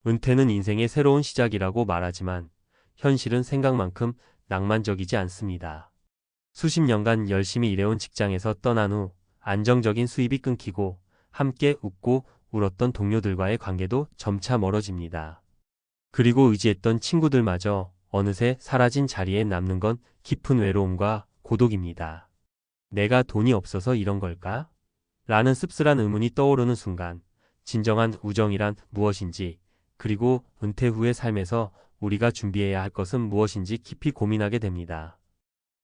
은퇴는 인생의 새로운 시작이라고 말하지만 현실은 생각만큼 낭만적이지 않습니다. 수십 년간 열심히 일해온 직장에서 떠난 후 안정적인 수입이 끊기고 함께 웃고 울었던 동료들과의 관계도 점차 멀어집니다. 그리고 의지했던 친구들마저 어느새 사라진 자리에 남는 건 깊은 외로움과 고독입니다. 내가 돈이 없어서 이런 걸까? 라는 씁쓸한 의문이 떠오르는 순간 진정한 우정이란 무엇인지, 그리고 은퇴 후의 삶에서 우리가 준비해야 할 것은 무엇인지 깊이 고민하게 됩니다.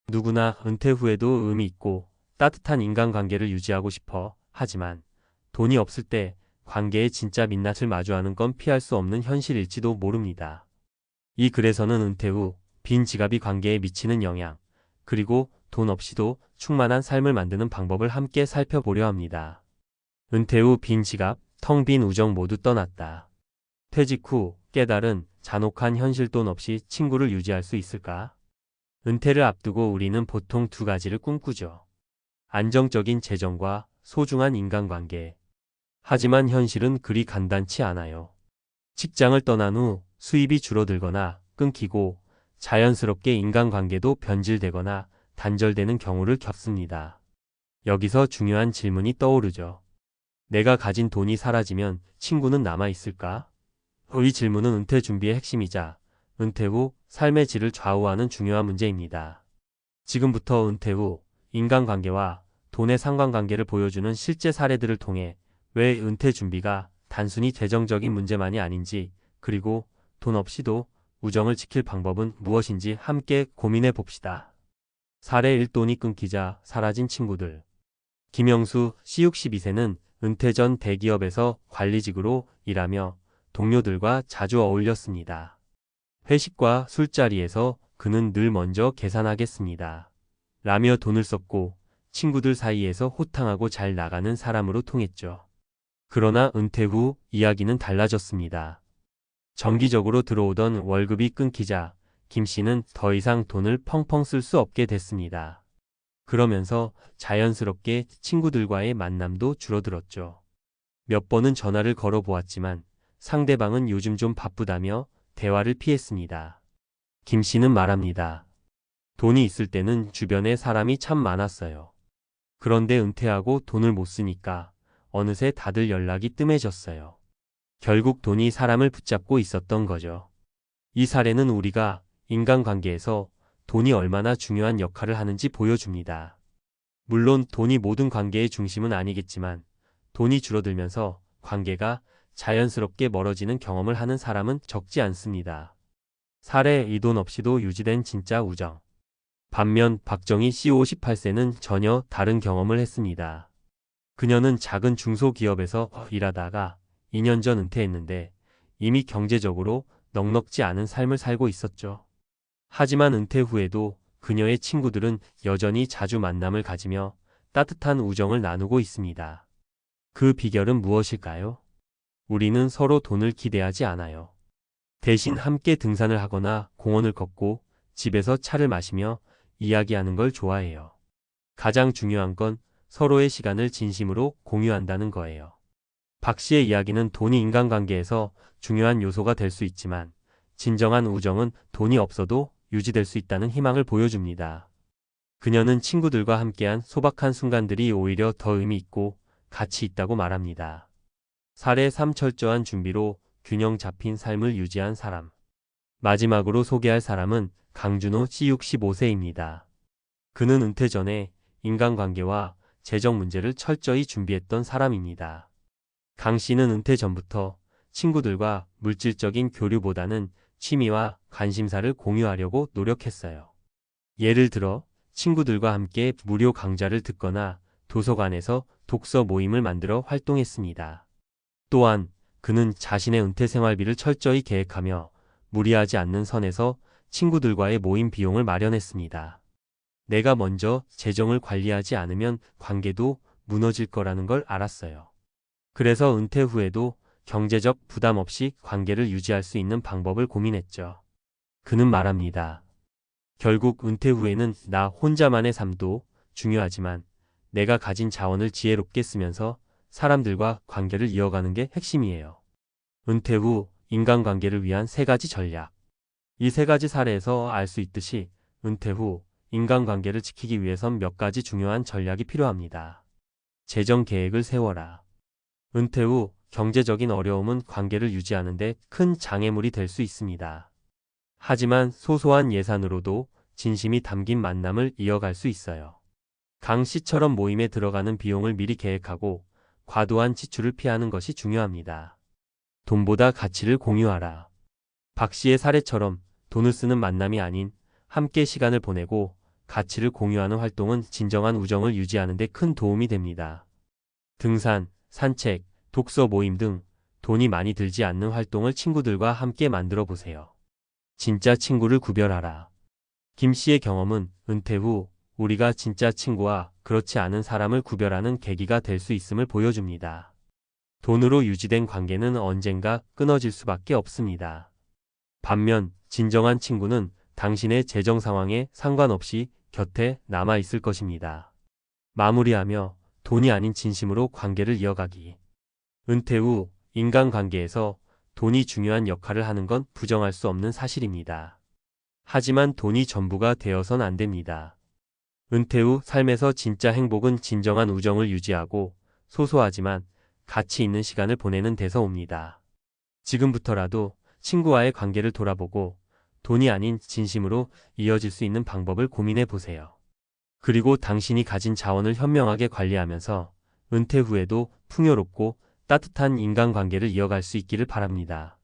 누구나 은퇴 후에도 의미 있고 따뜻한 인간관계를 유지하고 싶어 하지만 돈이 없을 때 관계의 진짜 민낯을 마주하는 건 피할 수 없는 현실일지도 모릅니다. 이 글에서는 은퇴 후 빈 지갑이 관계에 미치는 영향, 그리고 돈 없이도 충만한 삶을 만드는 방법을 함께 살펴보려 합니다. 은퇴 후 빈 지갑, 텅 빈 우정 모두 떠났다. 퇴직 후 깨달은 잔혹한 현실. 돈 없이 친구를 유지할 수 있을까? 은퇴를 앞두고 우리는 보통 두 가지를 꿈꾸죠. 안정적인 재정과 소중한 인간관계. 하지만 현실은 그리 간단치 않아요. 직장을 떠난 후 수입이 줄어들거나 끊기고 자연스럽게 인간관계도 변질되거나 단절되는 경우를 겪습니다. 여기서 중요한 질문이 떠오르죠. 내가 가진 돈이 사라지면 친구는 남아있을까? 이 질문은 은퇴 준비의 핵심이자 은퇴 후 삶의 질을 좌우하는 중요한 문제입니다. 지금부터 은퇴 후 인간관계와 돈의 상관관계를 보여주는 실제 사례들을 통해 왜 은퇴 준비가 단순히 재정적인 문제만이 아닌지, 그리고 돈 없이도 우정을 지킬 방법은 무엇인지 함께 고민해 봅시다. 사례 1. 돈이 끊기자 사라진 친구들. 김영수 씨 62세는 은퇴 전 대기업에서 관리직으로 일하며 동료들과 자주 어울렸습니다. 회식과 술자리에서 그는 늘 먼저 계산하겠습니다 라며 돈을 썼고 친구들 사이에서 호탕하고 잘 나가는 사람으로 통했죠. 그러나 은퇴 후 이야기는 달라졌습니다. 정기적으로 들어오던 월급이 끊기자 김 씨는 더 이상 돈을 펑펑 쓸 수 없게 됐습니다. 그러면서 자연스럽게 친구들과의 만남도 줄어들었죠. 몇 번은 전화를 걸어보았지만 상대방은 요즘 좀 바쁘다며 대화를 피했습니다. 김 씨는 말합니다. 돈이 있을 때는 주변에 사람이 참 많았어요. 그런데 은퇴하고 돈을 못 쓰니까 어느새 다들 연락이 뜸해졌어요. 결국 돈이 사람을 붙잡고 있었던 거죠. 이 사례는 우리가 인간관계에서 돈이 얼마나 중요한 역할을 하는지 보여줍니다. 물론 돈이 모든 관계의 중심은 아니겠지만 돈이 줄어들면서 관계가 자연스럽게 멀어지는 경험을 하는 사람은 적지 않습니다. 사례 2. 돈 없이도 유지된 진짜 우정. 반면 박정희 씨 58세는 전혀 다른 경험을 했습니다. 그녀는 작은 중소기업에서 일하다가 2년 전 은퇴했는데 이미 경제적으로 넉넉지 않은 삶을 살고 있었죠. 하지만 은퇴 후에도 그녀의 친구들은 여전히 자주 만남을 가지며 따뜻한 우정을 나누고 있습니다. 그 비결은 무엇일까요? 우리는 서로 돈을 기대하지 않아요. 대신 함께 등산을 하거나 공원을 걷고 집에서 차를 마시며 이야기하는 걸 좋아해요. 가장 중요한 건 서로의 시간을 진심으로 공유한다는 거예요. 박 씨의 이야기는 돈이 인간관계에서 중요한 요소가 될 수 있지만 진정한 우정은 돈이 없어도 유지될 수 있다는 희망을 보여줍니다. 그녀는 친구들과 함께한 소박한 순간들이 오히려 더 의미 있고 가치 있다고 말합니다. 사례 3. 철저한 준비로 균형 잡힌 삶을 유지한 사람. 마지막으로 소개할 사람은 강준호 씨 65세입니다. 그는 은퇴 전에 인간관계와 재정 문제를 철저히 준비했던 사람입니다. 강 씨는 은퇴 전부터 친구들과 물질적인 교류보다는 취미와 관심사를 공유하려고 노력했어요. 예를 들어 친구들과 함께 무료 강좌를 듣거나 도서관에서 독서 모임을 만들어 활동했습니다. 또한 그는 자신의 은퇴 생활비를 철저히 계획하며 무리하지 않는 선에서 친구들과의 모임 비용을 마련했습니다. 내가 먼저 재정을 관리하지 않으면 관계도 무너질 거라는 걸 알았어요. 그래서 은퇴 후에도 경제적 부담 없이 관계를 유지할 수 있는 방법을 고민했죠. 그는 말합니다. 결국 은퇴 후에는 나 혼자만의 삶도 중요하지만 내가 가진 자원을 지혜롭게 쓰면서 사람들과 관계를 이어가는 게 핵심이에요. 은퇴 후 인간관계를 위한 3가지 전략. 이 3가지 사례에서 알 수 있듯이 은퇴 후 인간관계를 지키기 위해선 몇 가지 중요한 전략이 필요합니다. 재정 계획을 세워라. 은퇴 후 경제적인 어려움은 관계를 유지하는 데 큰 장애물이 될 수 있습니다. 하지만 소소한 예산으로도 진심이 담긴 만남을 이어갈 수 있어요. 강 씨처럼 모임에 들어가는 비용을 미리 계획하고 과도한 지출을 피하는 것이 중요합니다. 돈보다 가치를 공유하라. 박 씨의 사례처럼 돈을 쓰는 만남이 아닌 함께 시간을 보내고 가치를 공유하는 활동은 진정한 우정을 유지하는 데 큰 도움이 됩니다. 등산, 산책, 독서 모임 등 돈이 많이 들지 않는 활동을 친구들과 함께 만들어 보세요. 진짜 친구를 구별하라. 김 씨의 경험은 은퇴 후 우리가 진짜 친구와 그렇지 않은 사람을 구별하는 계기가 될 수 있음을 보여줍니다. 돈으로 유지된 관계는 언젠가 끊어질 수밖에 없습니다. 반면 진정한 친구는 당신의 재정 상황에 상관없이 곁에 남아 있을 것입니다. 마무리하며 돈이 아닌 진심으로 관계를 이어가기. 은퇴 후 인간관계에서 돈이 중요한 역할을 하는 건 부정할 수 없는 사실입니다. 하지만 돈이 전부가 되어선 안 됩니다. 은퇴 후 삶에서 진짜 행복은 진정한 우정을 유지하고 소소하지만 가치 있는 시간을 보내는 데서 옵니다. 지금부터라도 친구와의 관계를 돌아보고 돈이 아닌 진심으로 이어질 수 있는 방법을 고민해 보세요. 그리고 당신이 가진 자원을 현명하게 관리하면서 은퇴 후에도 풍요롭고 따뜻한 인간관계를 이어갈 수 있기를 바랍니다.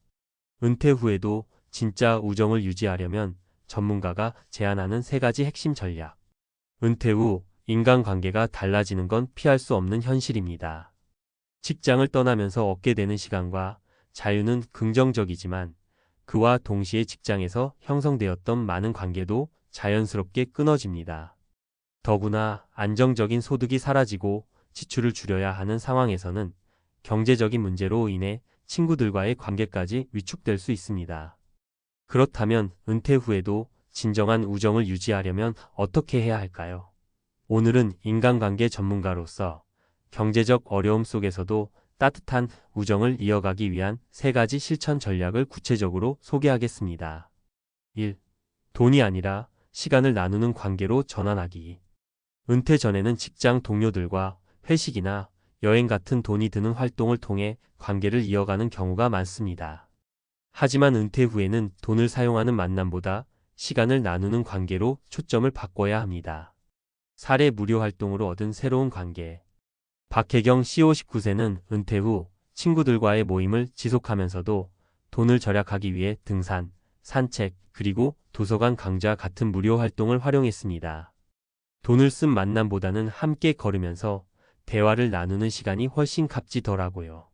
은퇴 후에도 진짜 우정을 유지하려면 전문가가 제안하는 3가지 핵심 전략. 은퇴 후 인간관계가 달라지는 건 피할 수 없는 현실입니다. 직장을 떠나면서 얻게 되는 시간과 자유는 긍정적이지만 그와 동시에 직장에서 형성되었던 많은 관계도 자연스럽게 끊어집니다. 더구나 안정적인 소득이 사라지고 지출을 줄여야 하는 상황에서는 경제적인 문제로 인해 친구들과의 관계까지 위축될 수 있습니다. 그렇다면 은퇴 후에도 진정한 우정을 유지하려면 어떻게 해야 할까요? 오늘은 인간관계 전문가로서 경제적 어려움 속에서도 따뜻한 우정을 이어가기 위한 3가지 실천 전략을 구체적으로 소개하겠습니다. 1. 돈이 아니라 시간을 나누는 관계로 전환하기. 은퇴 전에는 직장 동료들과 회식이나 여행 같은 돈이 드는 활동을 통해 관계를 이어가는 경우가 많습니다. 하지만 은퇴 후에는 돈을 사용하는 만남보다 시간을 나누는 관계로 초점을 바꿔야 합니다. 사례 무료 활동으로 얻은 새로운 관계. 박혜경 씨 59세는 은퇴 후 친구들과의 모임을 지속하면서도 돈을 절약하기 위해 등산, 산책, 그리고 도서관 강좌 같은 무료 활동을 활용했습니다. 돈을 쓴 만남보다는 함께 걸으면서 대화를 나누는 시간이 훨씬 값지더라고요.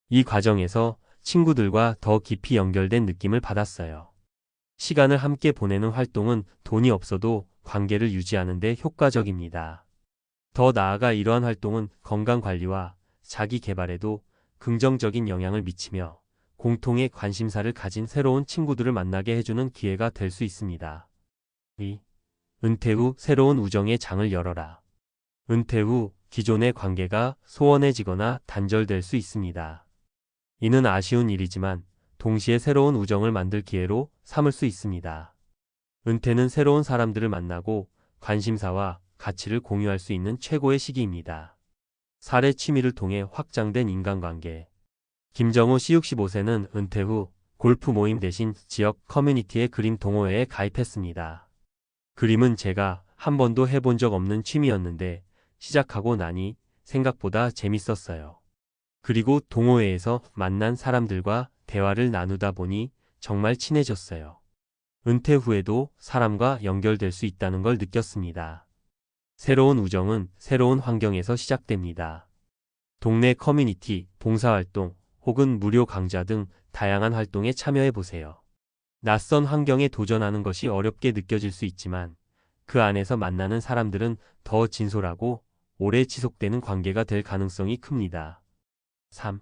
이 과정에서 친구들과 더 깊이 연결된 느낌을 받았어요. 시간을 함께 보내는 활동은 돈이 없어도 관계를 유지하는 데 효과적입니다. 더 나아가 이러한 활동은 건강관리와 자기 개발에도 긍정적인 영향을 미치며 공통의 관심사를 가진 새로운 친구들을 만나게 해주는 기회가 될 수 있습니다. 2. 은퇴 후 새로운 우정의 장을 열어라. 은퇴 후 기존의 관계가 소원해지거나 단절될 수 있습니다. 이는 아쉬운 일이지만 동시에 새로운 우정을 만들 기회로 삼을 수 있습니다. 은퇴는 새로운 사람들을 만나고 관심사와 가치를 공유할 수 있는 최고의 시기입니다. 사례 취미를 통해 확장된 인간관계. 김정우 씨 65세는 은퇴 후 골프 모임 대신 지역 커뮤니티의 그림 동호회에 가입했습니다. 그림은 제가 한 번도 해본 적 없는 취미였는데 시작하고 나니 생각보다 재밌었어요. 그리고 동호회에서 만난 사람들과 대화를 나누다 보니 정말 친해졌어요. 은퇴 후에도 사람과 연결될 수 있다는 걸 느꼈습니다. 새로운 우정은 새로운 환경에서 시작됩니다. 동네 커뮤니티, 봉사활동, 혹은 무료 강좌 등 다양한 활동에 참여해 보세요. 낯선 환경에 도전하는 것이 어렵게 느껴질 수 있지만 그 안에서 만나는 사람들은 더 진솔하고 오래 지속되는 관계가 될 가능성이 큽니다. 3.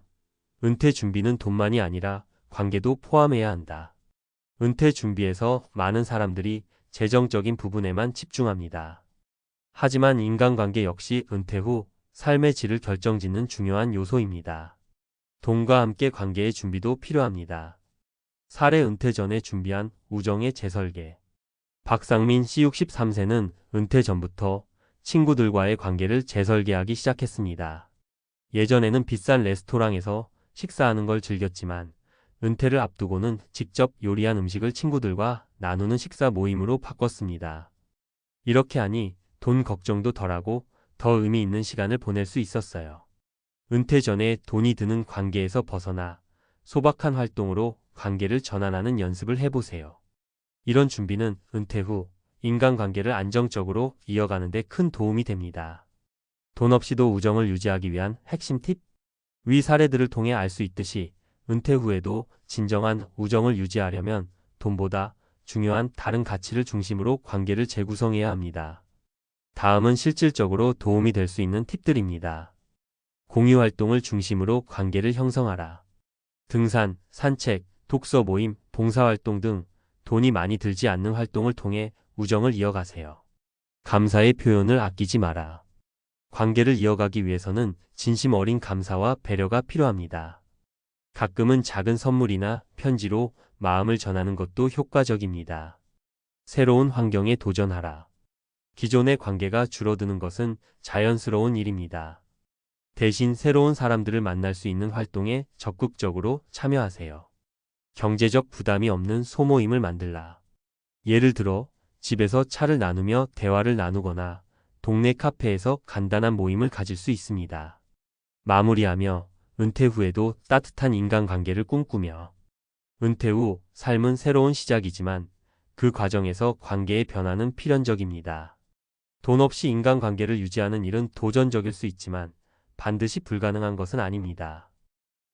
은퇴 준비는 돈만이 아니라 관계도 포함해야 한다. 은퇴 준비에서 많은 사람들이 재정적인 부분에만 집중합니다. 하지만 인간관계 역시 은퇴 후 삶의 질을 결정짓는 중요한 요소입니다. 돈과 함께 관계의 준비도 필요합니다. 사례 은퇴 전에 준비한 우정의 재설계. 박상민 씨 63세는 은퇴 전부터 친구들과의 관계를 재설계하기 시작했습니다. 예전에는 비싼 레스토랑에서 식사하는 걸 즐겼지만 은퇴를 앞두고는 직접 요리한 음식을 친구들과 나누는 식사 모임으로 바꿨습니다. 이렇게 하니 돈 걱정도 덜하고 더 의미 있는 시간을 보낼 수 있었어요. 은퇴 전에 돈이 드는 관계에서 벗어나 소박한 활동으로 관계를 전환하는 연습을 해보세요. 이런 준비는 은퇴 후 인간관계를 안정적으로 이어가는 데 큰 도움이 됩니다. 돈 없이도 우정을 유지하기 위한 핵심 팁? 위 사례들을 통해 알 수 있듯이 은퇴 후에도 진정한 우정을 유지하려면 돈보다 중요한 다른 가치를 중심으로 관계를 재구성해야 합니다. 다음은 실질적으로 도움이 될 수 있는 팁들입니다. 공유 활동을 중심으로 관계를 형성하라. 등산, 산책, 독서 모임, 봉사활동 등 돈이 많이 들지 않는 활동을 통해 우정을 이어가세요. 감사의 표현을 아끼지 마라. 관계를 이어가기 위해서는 진심 어린 감사와 배려가 필요합니다. 가끔은 작은 선물이나 편지로 마음을 전하는 것도 효과적입니다. 새로운 환경에 도전하라. 기존의 관계가 줄어드는 것은 자연스러운 일입니다. 대신 새로운 사람들을 만날 수 있는 활동에 적극적으로 참여하세요. 경제적 부담이 없는 소모임을 만들라. 예를 들어 집에서 차를 나누며 대화를 나누거나 동네 카페에서 간단한 모임을 가질 수 있습니다. 마무리하며 은퇴 후에도 따뜻한 인간관계를 꿈꾸며. 은퇴 후 삶은 새로운 시작이지만 그 과정에서 관계의 변화는 필연적입니다. 돈 없이 인간관계를 유지하는 일은 도전적일 수 있지만 반드시 불가능한 것은 아닙니다.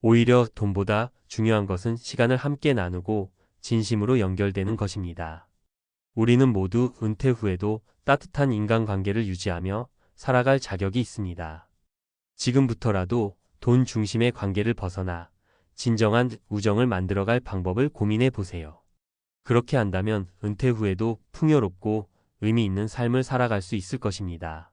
오히려 돈보다 중요한 것은 시간을 함께 나누고 진심으로 연결되는 것입니다. 우리는 모두 은퇴 후에도 따뜻한 인간관계를 유지하며 살아갈 자격이 있습니다. 지금부터라도 돈 중심의 관계를 벗어나 진정한 우정을 만들어갈 방법을 고민해 보세요. 그렇게 한다면 은퇴 후에도 풍요롭고 의미 있는 삶을 살아갈 수 있을 것입니다.